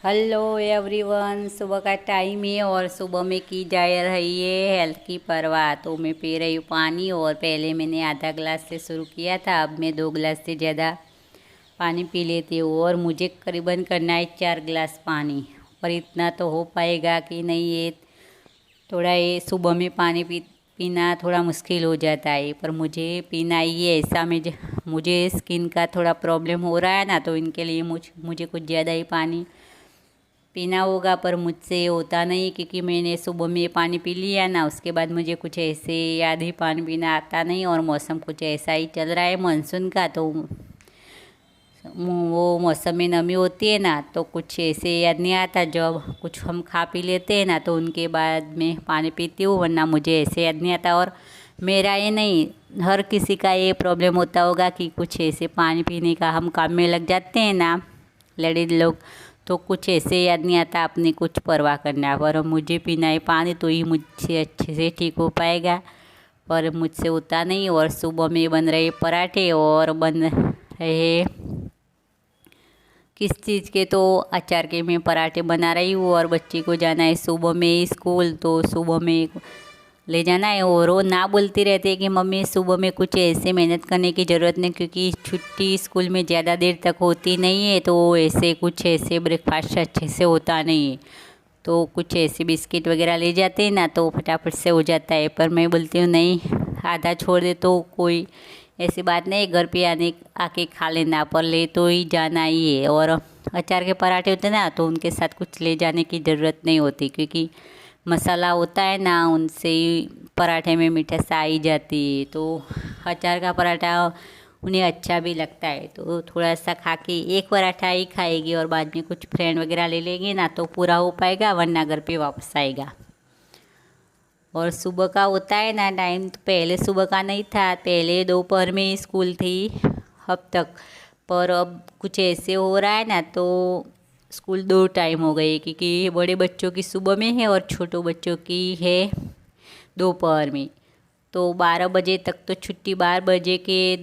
Hello everyone, सुबह का time है और सुबह में की जा रही है हेल्थ की परवाह। तो मैं पी रही हूँ पानी, और पहले मैंने आधा गिलास से शुरू किया था, अब मैं 2 गिलास से ज़्यादा पानी पी लेती हूँ। और मुझे करीबन करना है 4 गिलास पानी, और इतना तो हो पाएगा कि नहीं, ये थोड़ा ये सुबह में पानी पीना थोड़ा मुश्किल हो जाता है, पर मुझे पीना ही है। ऐसा मुझे स्किन का थोड़ा प्रॉब्लम हो रहा है ना, तो इनके लिए मुझे कुछ ज़्यादा ही पानी पीना होगा। पर मुझसे होता नहीं, क्योंकि मैंने सुबह में पानी पी लिया ना, उसके बाद मुझे कुछ ऐसे याद ही पानी पीना आता नहीं। और मौसम कुछ ऐसा ही चल रहा है मानसून का, तो वो मौसम में नमी होती है ना, तो कुछ ऐसे याद नहीं आता। जब कुछ हम खा पी लेते हैं ना, तो उनके बाद में पानी पीती हूँ, वरना मुझे ऐसे याद नहीं आता। और मेरा ये नहीं, हर किसी का ये प्रॉब्लम होता होगा कि कुछ ऐसे पानी पीने का हम काम में लग जाते हैं ना लेडीज लोग, तो कुछ ऐसे याद नहीं आता अपनी कुछ परवाह करना। पर मुझे पीना है पानी, तो ही मुझसे अच्छे से ठीक हो पाएगा, पर मुझसे होता नहीं। और सुबह में बन रहे पराठे, और बन रहे किस चीज़ के, तो अचार के मैं पराठे बना रही हूँ। और बच्ची को जाना है सुबह में स्कूल, तो सुबह में ले जाना है। और वो ना बोलती रहती है कि मम्मी सुबह में कुछ ऐसे मेहनत करने की ज़रूरत नहीं, क्योंकि छुट्टी स्कूल में ज़्यादा देर तक होती नहीं है, तो ऐसे कुछ ऐसे ब्रेकफास्ट अच्छे से होता नहीं है। तो कुछ ऐसे बिस्किट वगैरह ले जाते हैं ना, तो फटाफट से हो जाता है। पर मैं बोलती हूँ नहीं, आधा छोड़ दे तो कोई ऐसी बात नहीं, घर पे आके खा लेना, पर ले तो ही जाना ही है। और अचार के पराठे होते हैं ना, तो उनके साथ कुछ ले जाने की ज़रूरत नहीं होती, क्योंकि मसाला होता है ना, उनसे ही पराठे में मिठास आ ही जाती है। तो अचार का पराठा उन्हें अच्छा भी लगता है, तो थोड़ा सा खा के एक पराठा ही खाएगी, और बाद में कुछ फ्रेंड वगैरह ले लेंगे ना, तो पूरा हो पाएगा, वरना घर पे वापस आएगा। और सुबह का होता है ना टाइम, तो पहले सुबह का नहीं था, पहले दोपहर में स्कूल थी अब तक। पर अब कुछ ऐसे हो रहा है ना, तो स्कूल 2 टाइम हो गए, क्योंकि बड़े बच्चों की सुबह में है और छोटों बच्चों की है दोपहर में। तो 12 बजे तक तो छुट्टी, 12 बजे के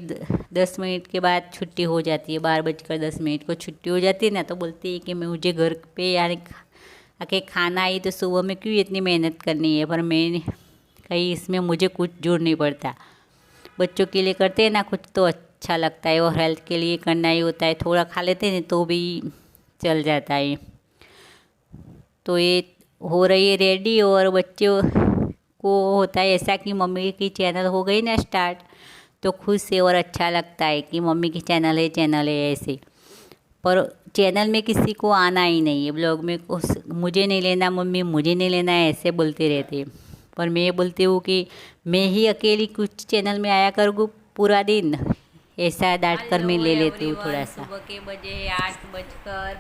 10 मिनट के बाद छुट्टी हो जाती है, 12:10 को छुट्टी हो जाती है ना, तो बोलती है कि मैं मुझे घर पे यानी आके खाना आई, तो सुबह में क्यों इतनी मेहनत करनी है। पर मैं कहीं इसमें मुझे कुछ जोड़ नहीं पड़ता, बच्चों के लिए करते हैं ना कुछ, तो अच्छा लगता है। और हेल्थ के लिए करना ही होता है, थोड़ा खा लेते हैं तो भी चल जाता है। तो ये हो रही है रेडी, और बच्चों को होता है ऐसा कि मम्मी की चैनल हो गई ना स्टार्ट, तो खुश है और अच्छा लगता है कि मम्मी की चैनल है ऐसे। पर चैनल में किसी को आना ही नहीं है, ब्लॉग में मुझे नहीं लेना मम्मी, मुझे नहीं लेना है, ऐसे बोलते रहते हैं। पर मैं बोलती हूँ कि मैं ही अकेली कुछ चैनल में आया करूँ पूरा दिन, ऐसा डांट कर मैं ले लेती हूँ थोड़ा सा। सुबह के बजे 8:10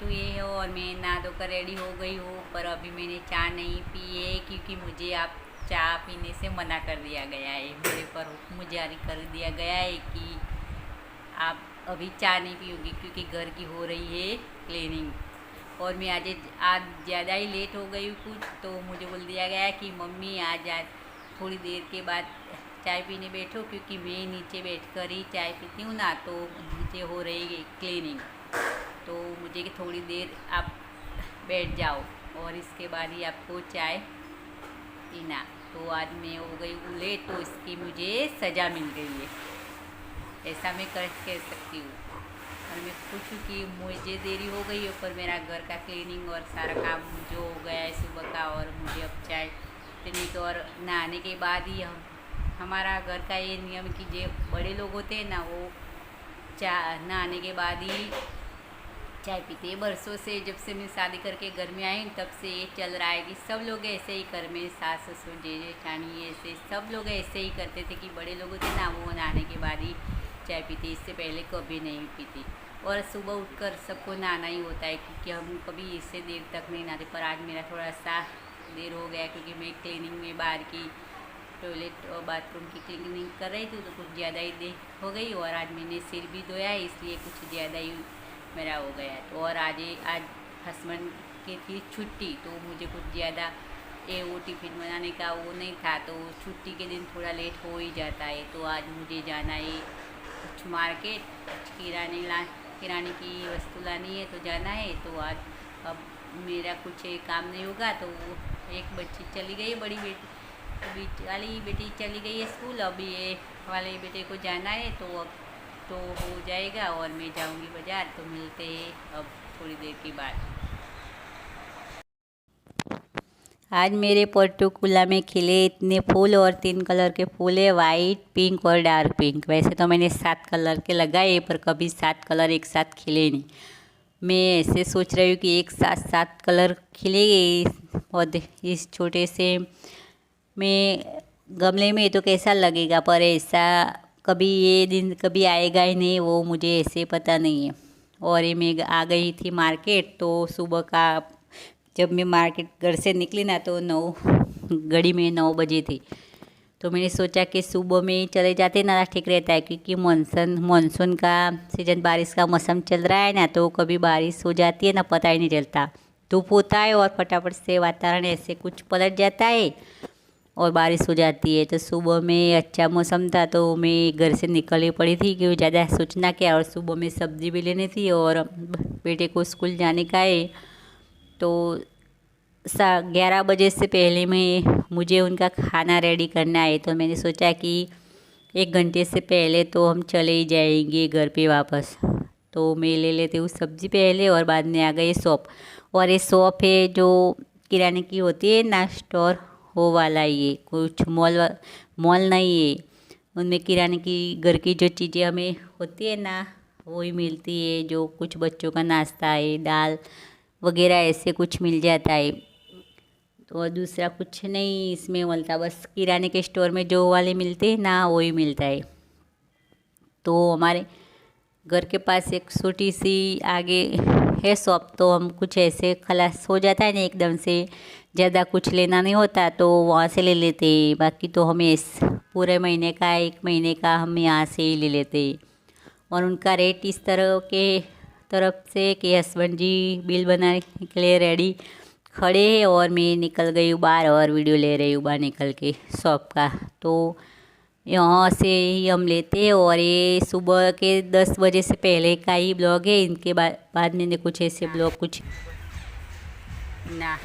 हुए हैं, और मैं नहा धोकर रेडी हो गई हूँ। पर अभी मैंने चाय नहीं पी है, क्योंकि मुझे आप चाय पीने से मना कर दिया गया है, मेरे पर हुक्म जारी कर दिया गया है कि आप अभी चाय नहीं पियोगी, क्योंकि घर की हो रही है क्लीनिंग। और मैं आज ज़्यादा ही लेट हो गई कुछ, तो मुझे बोल दिया गया कि मम्मी आज थोड़ी देर के बाद चाय पीने बैठो, क्योंकि मैं नीचे बैठकर ही चाय पीती हूँ ना, तो नीचे हो रही है क्लीनिंग, तो मुझे कि थोड़ी देर आप बैठ जाओ, और इसके बाद ही आपको चाय पीना। तो आज मैं हो गई हूँ लेट, तो इसकी मुझे सज़ा मिल गई है, ऐसा मैं कह सकती हूँ। और मैं खुश हूँ कि मुझे देरी हो गई है, पर मेरा घर का क्लीनिंग और सारा काम जो हो गया है सुबह का, और मुझे अब चाय पीने को और नहाने के बाद ही हमारा घर का ये नियम कि जो बड़े लोग होते हैं ना, वो चाय नहाने के बाद ही चाय पीते हैं। बरसों से, जब से मैं शादी करके घर में आई तब से ये चल रहा है कि सब लोग ऐसे ही घर में, सास ससुर जेठानी ऐसे सब लोग ऐसे ही करते थे कि बड़े लोग होते ना, वो नहाने के बाद ही चाय पीती, इससे पहले कभी नहीं पीती। और सुबह उठकर सबको नहाना ही होता है, क्योंकि हम कभी इससे देर तक नहीं नहाते। पर आज मेरा थोड़ा सा देर हो गया, क्योंकि मैं क्लीनिंग में बाहर की टॉयलेट और बाथरूम की क्लीनिंग कर रही थी, तो कुछ ज़्यादा ही देर हो गई। और आज मैंने सिर भी धोया है, इसलिए कुछ ज़्यादा ही मेरा हो गया। तो और आज हस्बैंड की थी छुट्टी, तो मुझे कुछ ज़्यादा वो टिफ़िन बनाने का वो नहीं था, तो छुट्टी के दिन थोड़ा लेट हो ही जाता है। तो आज मुझे जाना है कुछ मार्केट, कुछ किराने किराने की वस्तु लानी है तो जाना है। तो आज अब मेरा कुछ काम नहीं होगा तो एक बच्ची चली गई, बड़ी बेटी, तो बीच वाली बेटी चली गई है स्कूल। अब ये वाले बेटे को जाना है तो अब तो हो जाएगा और मैं जाऊंगी बाज़ार। तो मिलते हैं अब थोड़ी देर के बाद। आज मेरे पोर्टुकुला में खिले इतने फूल, और 3 कलर के फूल है, वाइट, पिंक और डार्क पिंक। वैसे तो मैंने 7 कलर के लगाए पर कभी 7 कलर एक साथ खिले नहीं। मैं ऐसे सोच रही हूँ कि एक साथ 7 कलर खिलेंगे पौधे इस छोटे से में गमले में, तो कैसा लगेगा। पर ऐसा कभी ये दिन कभी आएगा ही नहीं, वो मुझे ऐसे पता नहीं है। और ये मैं आ गई थी मार्केट। तो सुबह का जब मैं मार्केट घर से निकली ना तो 9 बजे थी। तो मैंने सोचा कि सुबह में चले जाते ना ठीक रहता है, क्योंकि मानसून का सीजन, बारिश का मौसम चल रहा है ना, तो कभी बारिश हो जाती है ना पता ही नहीं चलता। धूप होता है और फटाफट से वातावरण ऐसे कुछ पलट जाता है और बारिश हो जाती है। तो सुबह में अच्छा मौसम था तो मैं घर से निकली पड़ी थी, क्योंकि ज़्यादा सोचना क्या। और सुबह में सब्ज़ी भी लेनी थी और बेटे को स्कूल जाने का है। तो 11 बजे से पहले में मुझे उनका खाना रेडी करना है। तो मैंने सोचा कि 1 घंटे से पहले तो हम चले ही जाएंगे घर पे वापस। तो मैं ले लेती हूँ सब्ज़ी पहले और बाद में आ गई शॉप। और ये शॉप है जो किराने की होती है ना, स्टोर, वो वाला, ये कुछ मॉल नहीं है। उनमें किराने की घर की जो चीज़ें हमें होती है ना वही मिलती है। जो कुछ बच्चों का नाश्ता है, दाल वगैरह ऐसे कुछ मिल जाता है। तो दूसरा कुछ नहीं इसमें मिलता, बस किराने के स्टोर में जो वाले मिलते हैं ना वही मिलता है। तो हमारे घर के पास एक छोटी सी आगे है शॉप। तो हम कुछ ऐसे खलास हो जाता है ना एकदम से, ज़्यादा कुछ लेना नहीं होता तो वहाँ से ले लेते हैं। बाकी तो हमें इस पूरे महीने का 1 महीने का हम यहाँ से ही ले लेते हैं। और उनका रेट इस तरफ से कि हस्बैंड जी बिल बनाने के लिए रेडी खड़े हैं और मैं निकल गई हूँ बाहर और वीडियो ले रही हूँ बाहर निकल के शॉप का। तो यहाँ से ही हम लेते हैं। और ये सुबह के 10 बजे से पहले का ही ब्लॉग है। इनके बाद मैंने कुछ ऐसे ब्लॉग कुछ ना